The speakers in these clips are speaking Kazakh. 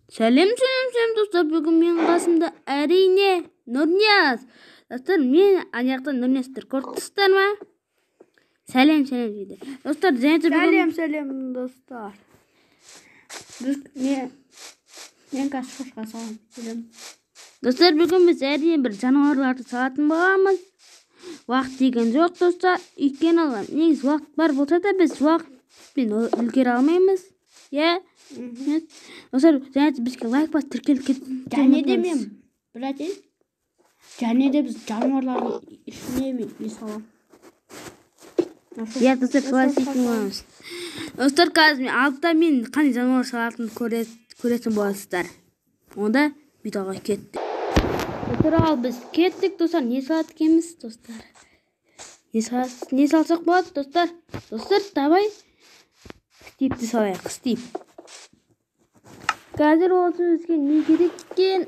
Сәлем достар, бүгін менің қасымда әрине Нұрнияз. Достар, мен аяқта Нұрниязды көріп тұрсыздар ма? Сәлем дейді. Достар, Сәлем достар. Мен кашфашқа салам. Достар, бүгін біз әрине бір жануарларды салатын боламыз. Уақыт деген жоқ достар. Өйткені негізі уақыт бар болса да біз уақытпен үлгере алмаймыз. Иә? Достар, бізге лайк басып тіркеліп кетсін. Және де мен бір айтайын. Және де біз жануарлардың ішіне мен салам. Иә, достар, солай істейтін боламыз. Достар, қазір алдыда мен қандай жануар салатынын көретін боласыздар. Онда видеоға кеттік. Достар, ал біз кеттік, достар. Не салат екенбіз, достар? Не салсақ болады, достар? Достар, давай Стивті салайық, Стив. Қазір осы бізге не керек екен?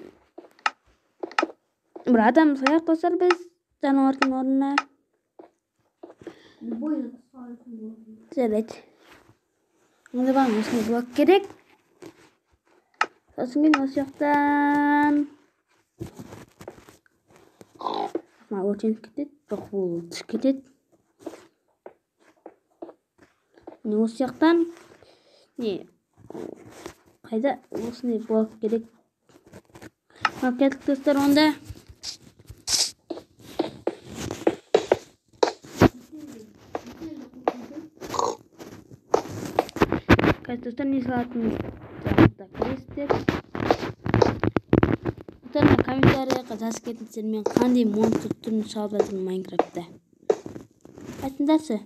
Бір адам салайық, достар, біз жануардың орнына. Жарайды. Онда бағын осыны блок керек. Сосын кейін осы жақтан өртеніп кетеді. Жоқ, бұл түсіп кетеді. Осы жақтан қайда осыны блок керек. Кеттік, достар, онда. Достар, не салатын жақта көресіздер. Достар, комментарияға жазып кетіңіздер, мен қандай монстр түрін салып жатырмын Майнкрафтта. Айтыңдаршы.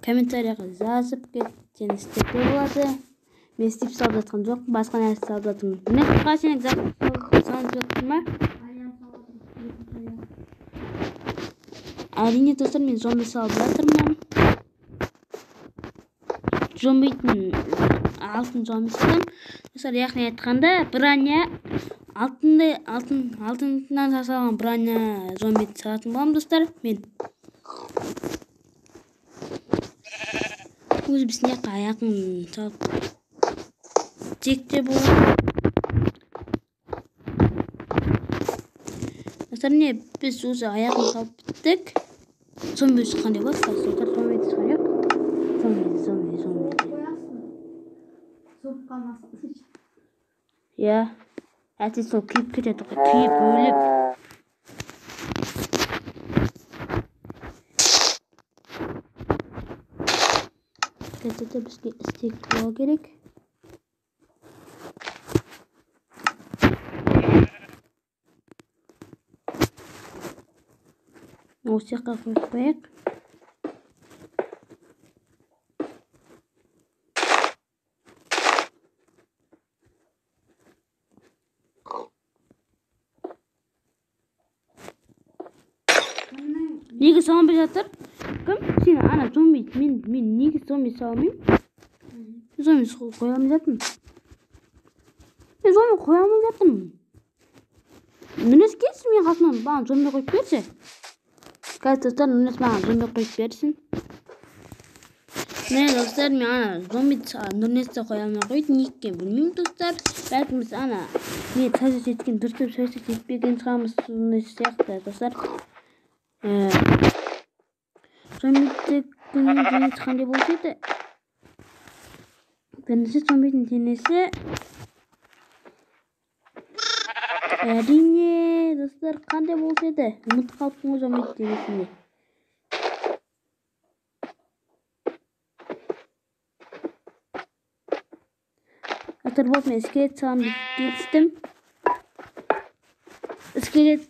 Комментарияға жазып кетіңіздер болады. Мен Стив салып жатқан жоқ, басқа нәрсе салып жатырмын. Нұрнияз, сен салып жатырсың ма? Әрине, достар, мен зомби салып жатырмын. Зомбидің алтын зомбисім. Достар, яғни айтқанда броня алтыннан жасалған броня зомбиді салатын боламын, достар. Мен өзі біздің яққа аяқын салып текте болады. Достар, біз өзі аяқын салып біттік. Зомби өзі қандай болады? Достар, зомбиді салайық. Зомби. Иә, әтес сол күйіп кетеді, күйіп өліп. Кетеді, бізге істек болу керек. Осы жаққа қойып қояйық. Неге зомби жатыр? Кім? Сен ана зомби, мен неге зомби салмайым? Зомби қоя алмай жатырмын. Мен зомби қоя алмай жатырмын. Нұрнияз, келсін мен қасынан, маған зомби қойып берші. Қазір, достар, Нұрнияз маған зомби қойып берсін. Міне, достар, мен ана зомби Нұрниязды қоя алмай қойды. Неге білмеймін, достар. Бәлкім біз ана сәжет еткен дұрыстап сәжет етпеген шығамыз, сондай сияқты, достар. Зомбиді күннің денесі қандай болушы еді? Бірінші зомбидің денесі әрине, достар, қандай болушы еді? Ұмытып қалыппын ғой зомбидің денесінде. Достар, болып мен скелет салам деп келістім. Скелет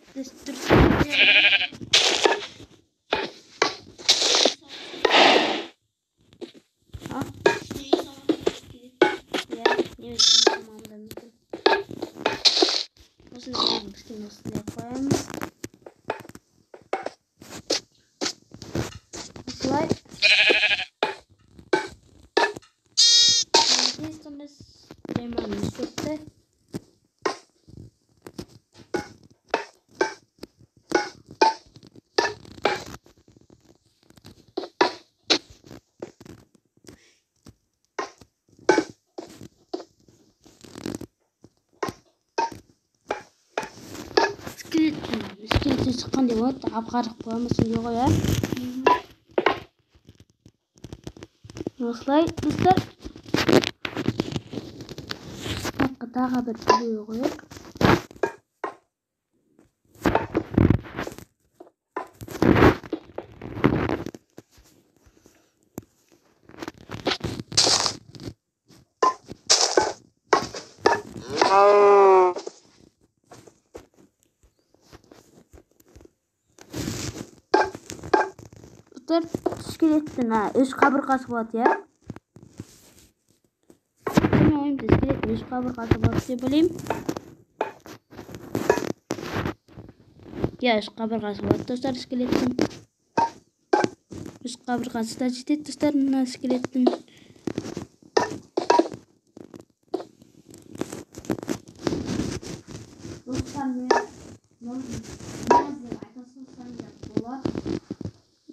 осындай қоямыз. Осылай. Демалымыз көпті. İskeletin sıkkan diye oldu. Apkarık bulmasın diye koyar. Osылай dostlar. Tағы bir video koyuyor. Dostlar iskeletin üç kabırgası болады ya. Ben oyunda iskeletin üç kabırgası болады diye bileyim. Ya üç kabırgası болады dostlar iskeletin. Üç kabırgası da жетеді dostlar mына iskeletin. Dostlar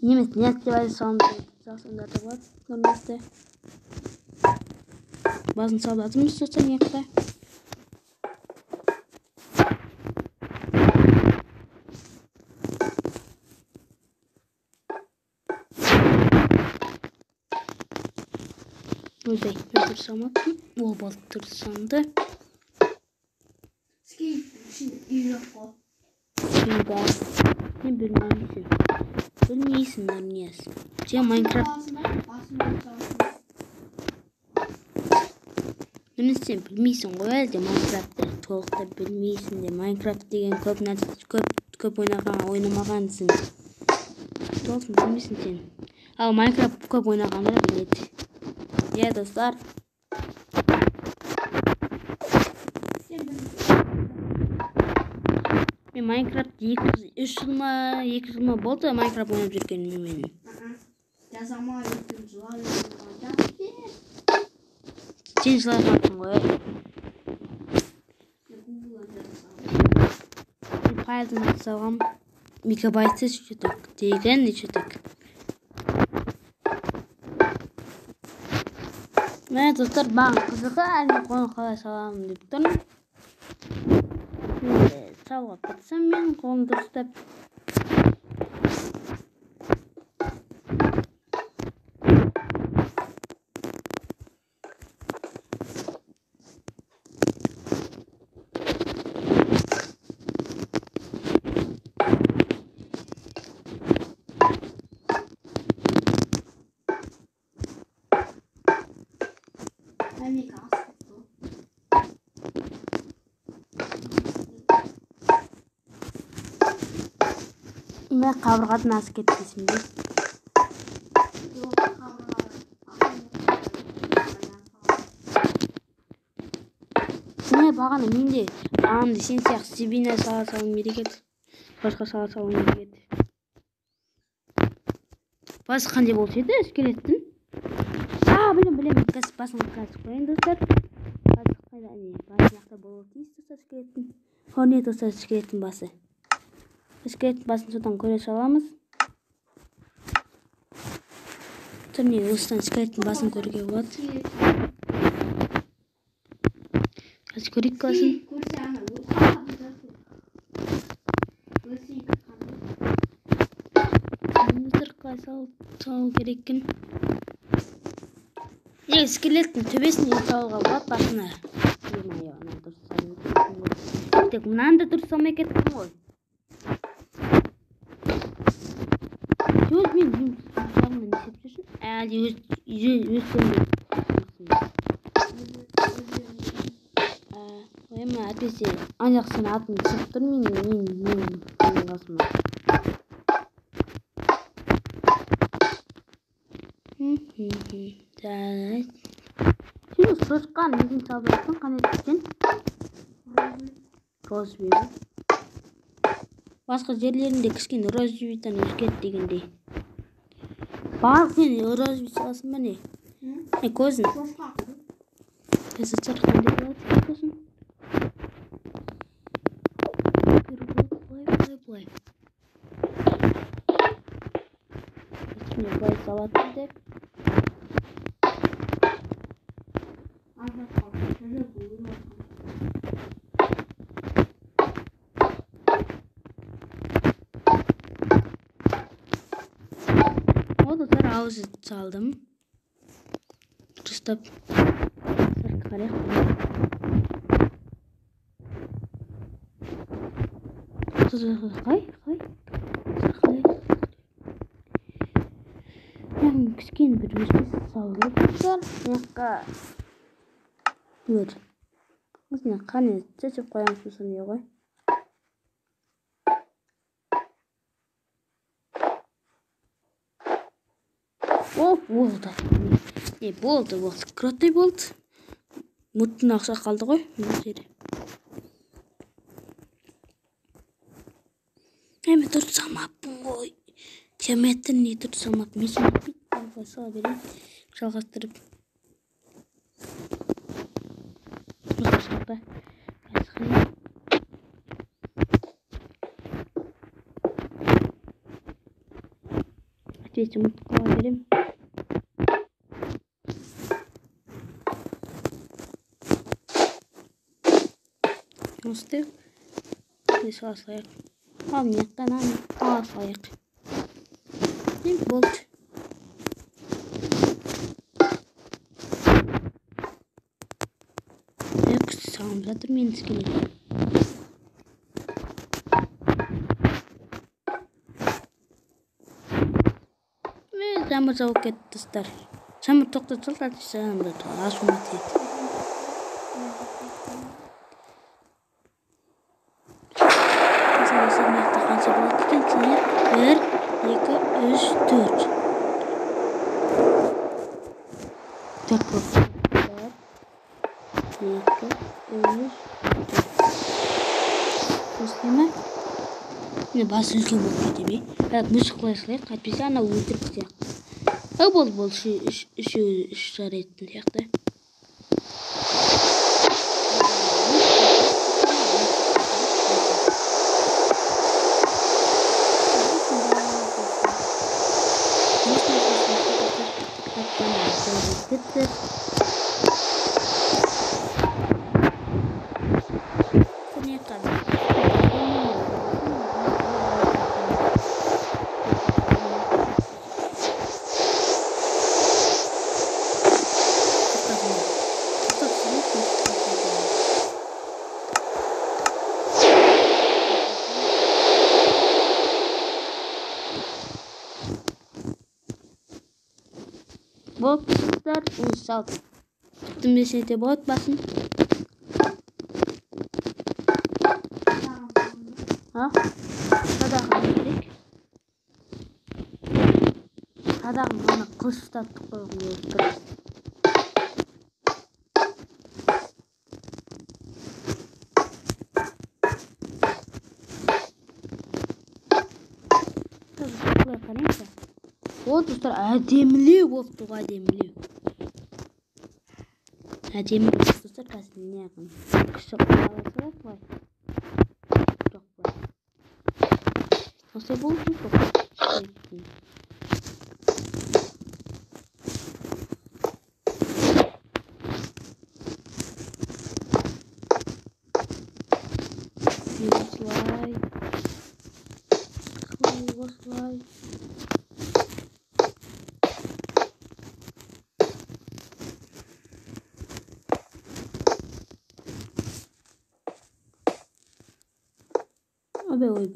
немес не деп саламыз жасандар да болады нормалды базын салып жатырмыз достар мына жақта. Ой, ben tırsamattım. O balık tırsandı. Şimdi ne bilmemsin. Bilmiyorsun lan niyaz. Şey Minecraft. Немесе білмейсің ғой әлде Minecraft'ты толықтай білмейсің де Minecraft деген көп ойнамағансың. Толық білмейсің сен. Ал Minecraft көп ойнағандар біледі. Ya dostlar. Men Minecraft 3 yıl mı болды Minecraft oynап жүргенім мен. Жазама 2 жыл. Сен жылағансың ғой. Файлдың аты салғам мегабайтсыз жүдік деген жүдік. Мен достар баған қызығы әлі қойын қалай саламын деп тұрмын. Салға қатсам мен қолым дұрыстап. Мен қабырғадан асып кетпесін деп. Міне бағана менде бағанды сен сияқты себіне сала салым керек еді. Басқа сала салым керек еді. Басы қандай болса еді скелеттің? Білем. Басын қазып қойын достар. Басы қайда не? Басы жақта болуы тиіс достар скелеттің. Хорне достар скелеттің басы. Скелеттің басын содан көре саламыз. Тұрне осыдан скелеттің басын көруге болады. Қазір көрейік басын. Салу кереккен. Скелеттің төбесіне салуға болады басына. Тек мынаны да дұрыс салмай кеттім ғой. Мен жұмысымды не істеп жүрсің? Әлде өз көмек. Ойыма әтесе анжақ сен атын шығып тұр мен қасыма. Сен сұрышқан несін салып жатсың қандай түскен? Розбиді. Басқа жерлерінде кішкене розбидтан өзгерді дегендей. Барлық сен розбид саласың ба не? Көзін. Көзі сұрыққан деп болады көзін. Бұлай. Үстіне бұлай салатын деп. розет салдым. Дұрыстап қарайық. Қай? Кішкене бір өзіміз салу керек достар. Мынаққа өр. Осыны қане шашып қоямыз осыны ғой. Болды. Болды. Крутой болды. Мұттың ақша қалды ғой. Мен дұрыс салмаппын ғой. Диаметр не дұрыс салмаппын. Мен салмаппын. Сала берейін. Жалғастырып. Ответим, қала берем. Осты. Сала салайық. Ал мияқтан ала салайық. Болды. Салым жатыр мен келеді. Жаңбыр жауып кетті достар. Жаңбыр тоқтап салды, жаңбыр ашуыма тиеді. Қанша болады екен? 1, 2, 3, 4. 4 болды. 2, 3, 4. Осылай ма? Міне басы үлкен болып кете ме? Мұшық қылай салайық, қайтпесе ана өлтіріп сияқты. Болды, үшеуі жарайтын сияқты. Болды достар, оны салып түптім десе де болады басын. Садағын керек. Садағын ғана қылыштатып қойғым келіп тұр. Ол достар әдемілеу болды, әдемілеу. Әдемі достар қазір не қылып күшті қаласылар ғой. Жоқ қой. Осылай болып жоқ. Осылай.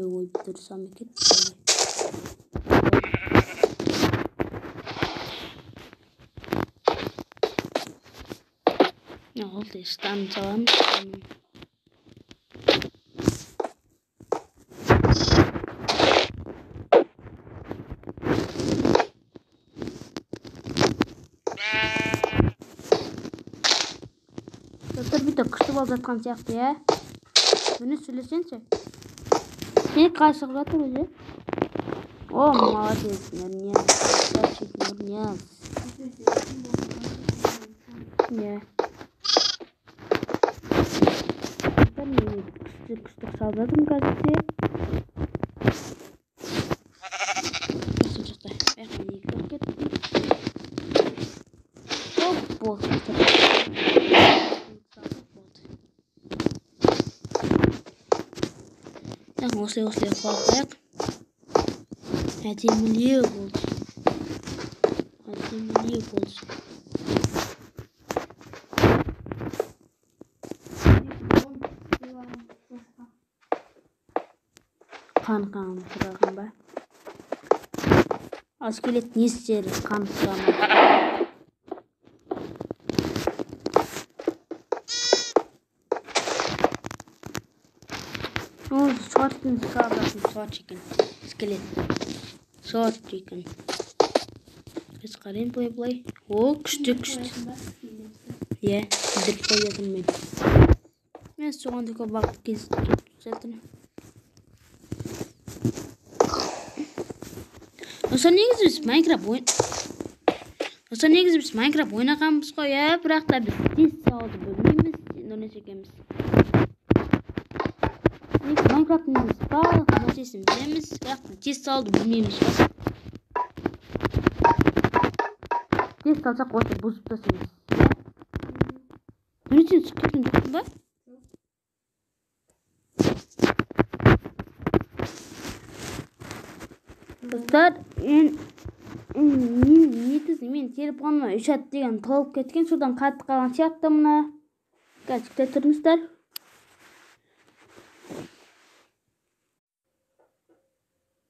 Ой, дұрыс сам екен. Oldu işte amcalarım. Doktor bir de kışlı bazatkan siyahtı ya. Bunu söylesenize. Ne karşılık zaten öyle. Oh молодец, Нурнияз. Gerçekten Нурнияз. Ya. Ben kışlık salladım gazeteye. Nasıl çıktı? Ben hani yıkıp gittim. Çok bol çıktı. Осылай қылып қояйық. Әдемілеу болды. Temizliği olsun. Kan bırakın be. Askelet ne ister kan sıramı. Oh, short chicken. Skelet. Short chicken. Biz qarayın play. O küçük. Ya, gidip koyalım ben. Ben soğandıka bak düzeltin. Dostlar negizib biz Minecraft o'ynaganmiz qo'ya, biroq da biz tez soatda bilmaymiz, Indoneziya ekamiz. Minecraft'ni bariq narsasini bilamiz, biroq tez soatda bilmaymiz. Tez solsak qo'yib buzib tashlaymiz. Nima uchun chiqibni tutib bor? Dostlar, men telefonimga o'shat degan tolib ketgan, sudan qattiq qolgan siyapti buni. Gazikda turmizlar.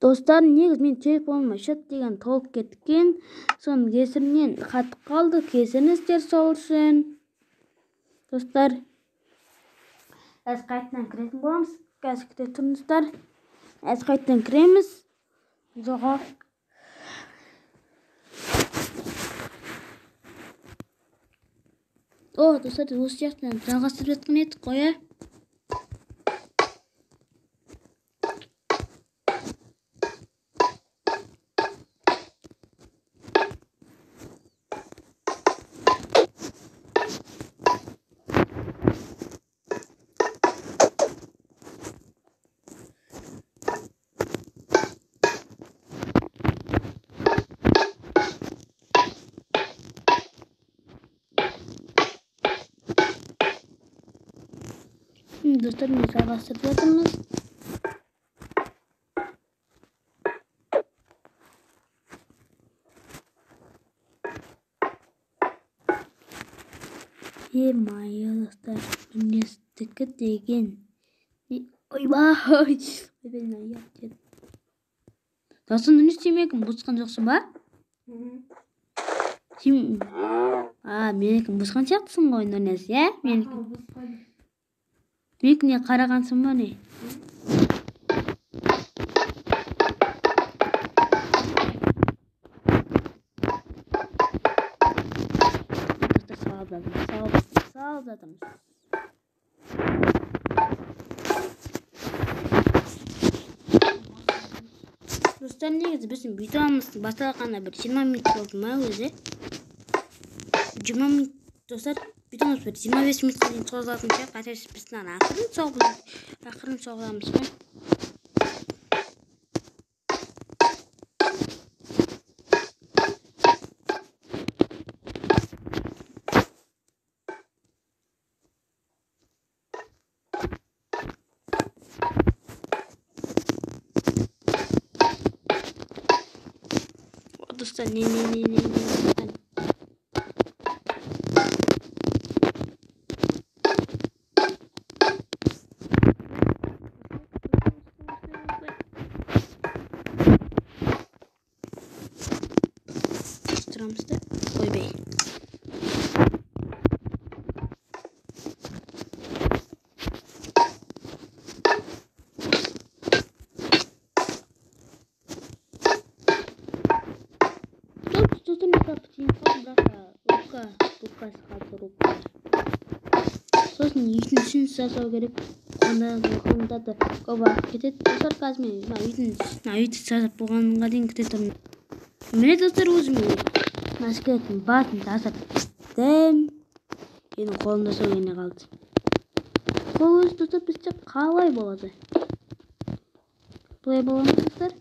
Dostlar, negiz men telefonimga o'shat degan tolib ketgan, son kesirmen qattiq qoldi, kesiniz ters olsun. Dostlar, biz qaytadan kiramiz bo'lamiz. Gazikda turmizlar. Biz qaytadan kiramiz. Zoğa. Oh, dostlar, o'z yaxtan жалғастырып жатқан едік қой, ә? Dostlar, biz жалғастырып жатырмыз. Мое, достар, мінездікі деген. Ойбай, мен аяқ дедім. Достар, нүн істемекім бұзған жоқсын ба? Менікім бұзған сияқтысың ғой, Нұрнес, е? Менікіне қарағансың ба не? Салып жатырмыз. Достар, негізі біздің видеомыздың басталғанына бір 20 минут болды ма өзі? 20 минут, достар, видеомыз бір 25 минутқа дейін созылатын шығар. Қателесіп біздің ақырын соғыламыз ғой. Dostlar, ne. Turamızda koy bey. Сосын үйдің жасау керек. Онда да көп уақыт кетеді. Достар, қазір мен үйді жасап болғанға дейін күте тұрмын. Міне достар, өзім маскетін басын жасаптым. Менің қолымда сол ене қалды. Бұл өзі достар бізде қалай болады? Бұлай боламыз достар.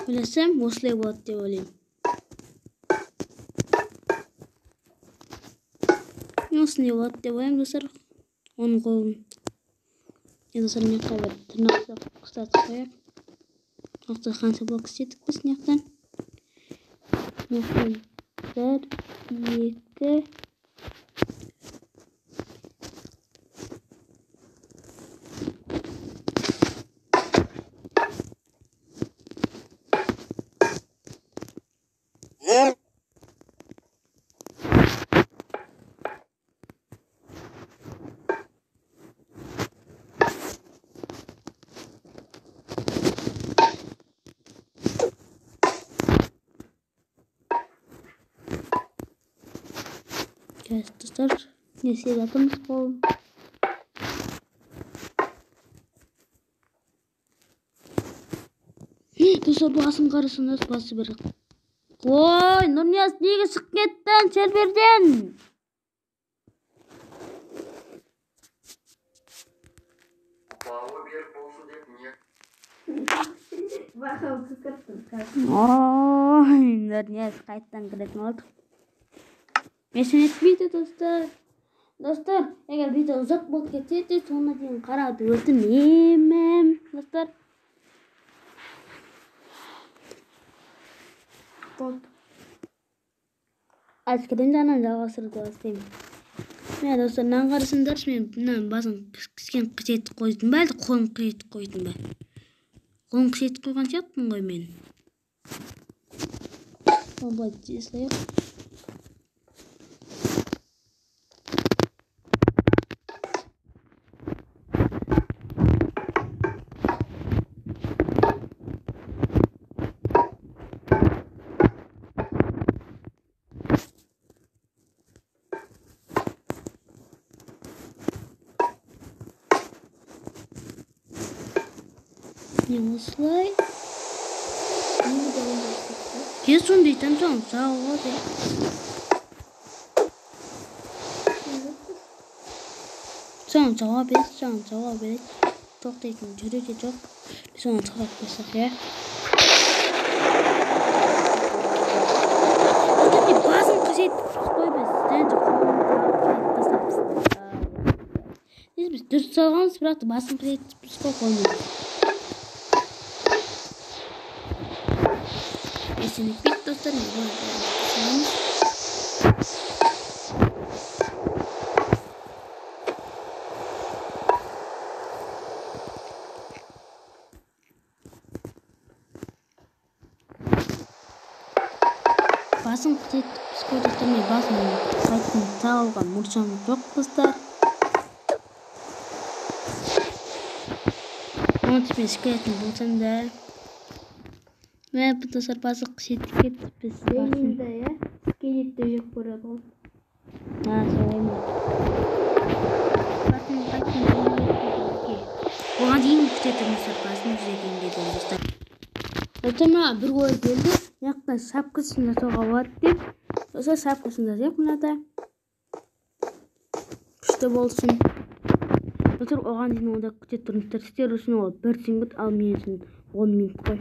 Ойласам, осылай болады деп ойлаймын. Осындай болады деп ойлаймын достар. Оның қолын достар мен жаққа бір тырнақты қыстатып қояйық. Осы қанша блок істедік біз мынаяқтан. Мынаяқтан 1, 2 dostlar. Neyse yapımız kolum. Dostlar basın karısınız bası bir. Oy Nurniyaz neге çıkıp kettin serverden? Bağı bir bolsun dep niye? Bakalım kıskırttın. Oy Nurniyaz qaytadan kirетін oldu. Meşin etmейді dostlar. Dostlar, eğer video uzak болып кетеді, соңына дейін қарауды өтінемін. Dostlar. Әскерден жаңа жалғастырды бастаймын. Мен достар, нан қарасыңдаршы, мен мына басын кіскен қышетіп қойдым ба, әлде қолым қышетіп қойдым ба? Қолым қышетіп қойған сияқтымын ғой мен. Оба жасайық. Осылай. Кез сондай таңсаң сауға де. Саған жауап береді. Тоқтайтын жүрегі жоқ. Біз оны шығарып қойсақ, я. Басын қажет қойбыз. Біз дұрыс салғанбыз, бірақ басын қажет қоймаймыз. Есенік бет достар, мен бұны қоймаймыз. Басын қажет қойдықтар, мен басын қайтын тағылған мұршам жоқ достар. Оны тіпен шықайтын болсам да. Мен бұл достар басы қышетіп кетіп біз басын. Деймінде, я? Скелетті жеп көреді ол. Солай ма? Басын қайтын оған дейін күтетін достар басын жүзеген дедім достар. Достар мына бір ой келді. Яқтан шапкасын жасауға болады деп. Достар шапкасын жасайық мынада. Күшті болсын. Достар оған дейін онда күте тұрыңыздар. Сіздер үшін ол 1 секунд, ал мен үшін 10 минут қой.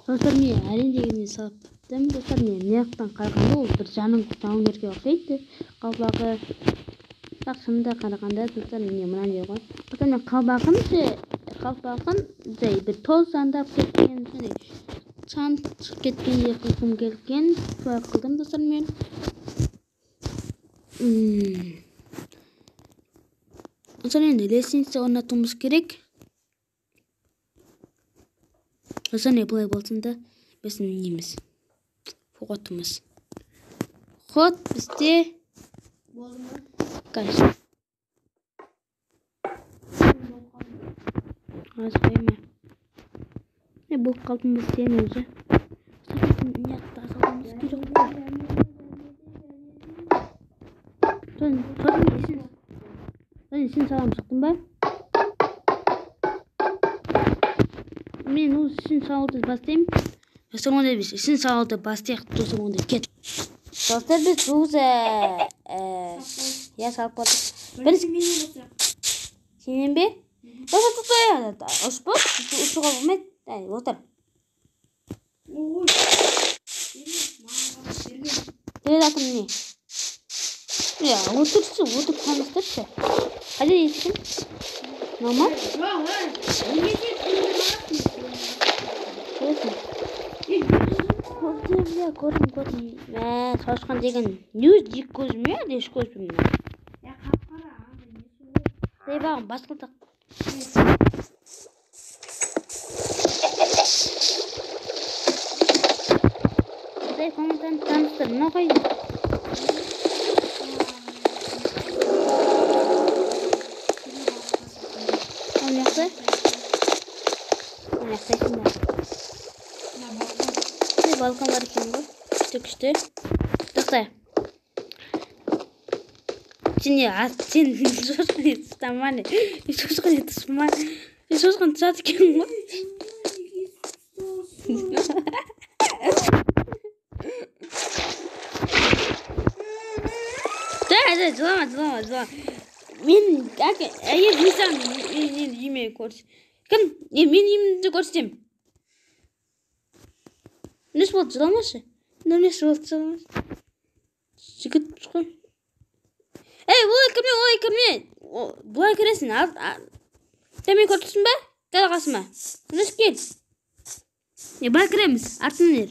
Достар мен әлен дегенмен салып біттім. Достар мен мынаяқтан қарағанда ол бір жауынгерге ұқсайды. Қалбағы. Бірақ шынында қарағанда достар мен мынаны жей ғой. Достар мен қалбағын бір тоз сандап кеткен, сан шығып кеткенде қылқым келген. Солай қылдым достар мен. Достар енді лестница орнатуымыз керек. Достар не бұлай болсын да біздің неміз. Фотомыз. Ход бізде. Конечно. Az koyma. Ne bu kalbimiz senin önce. Sakın yatta asalımız gerek. Sen isin salam çıktın ben. Men o isin sağlığı bastayım. Sonra da biz isin sağlığı bastayıq. Sonra da ket. Dostlar biz buza ya salып қалдық. Сенен бе? Достар тұтайық. Ұшпы? Ұшуға болмайды. Отыр. Передатым не? Отыршы, отырып таныстыршы. Hadi iyisin. Normal. Көресің. Көрдім. Шашқан деген не жек көзім я, деш көзім. Бағым басқылтақ. Құдай комментаны таныстыр, мына қайда? Balkon var ekan bu. Küçük. To'xta. Sen tamam. Shoshqan tsat ekan bu. Zilama. Men aka, agar bilsam, men yemay ko'rish. Kim? Men yemni ko'rsam. Ne oldu zılaması? Ne oldu? Çıkıp çıkıyor. Bu kırmıyor. Bu kırasın. Demek korkutsun be. Gel kasma. Nasıl gel? Ya bak kıremiz. Artın yer.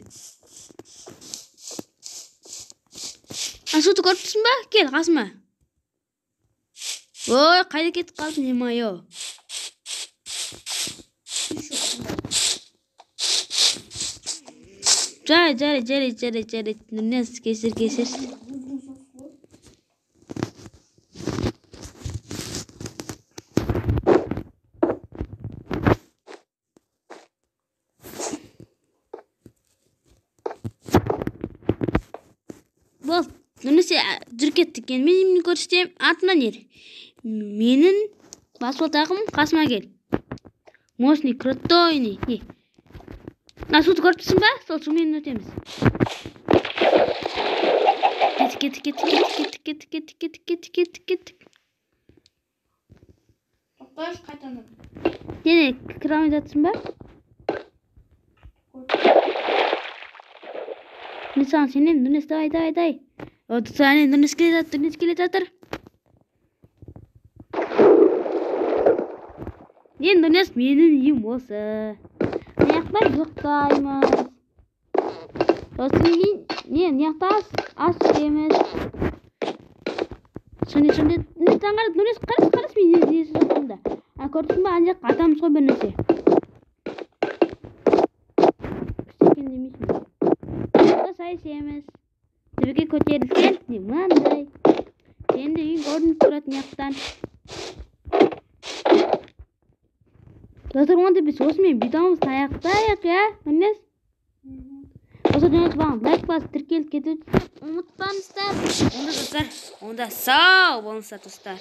Asıl korkutsun be. Gel kasma. Oy kayda git kalsın hema yo. Cari. Nnes kesir. Бол, nnes жүріп кеттік екен. Мен емін көрсетем, артынан ер. Менің басылтағым қасыма кел. Мощный, крутойный. Суды көріпсің ба? Сол сумен өтеміз. Кеттік. Тоқтайш қайтадан. Дене, кірамай жатсың ба? Нұсан, сенен, Нүнес, давай. Сәне, Нүнес келе жатыр. Мен Нүнес, менің үйім осы. Аяқта жоқтаймыз. Сосын кейін аяқта ас ішеміз. Сонда Нүнес қарас мен несі жатқанда. Көрдіңіз бе, ана жаққа атамыз ғой бір нәрсе. Күштекен демейсің. Сай ішеміз. Төбеге көтерілсең, мынандай. Сенің де үйің көрініп тұратын аяқтан. Dostlar onda bir sosmayın. Videomuz ayaktayız ya. Önünüz. Dostlar dönüş bağım. Like bas. Türkiye'lik ketip unutmayın dostlar. Onda sağ olun dostlar.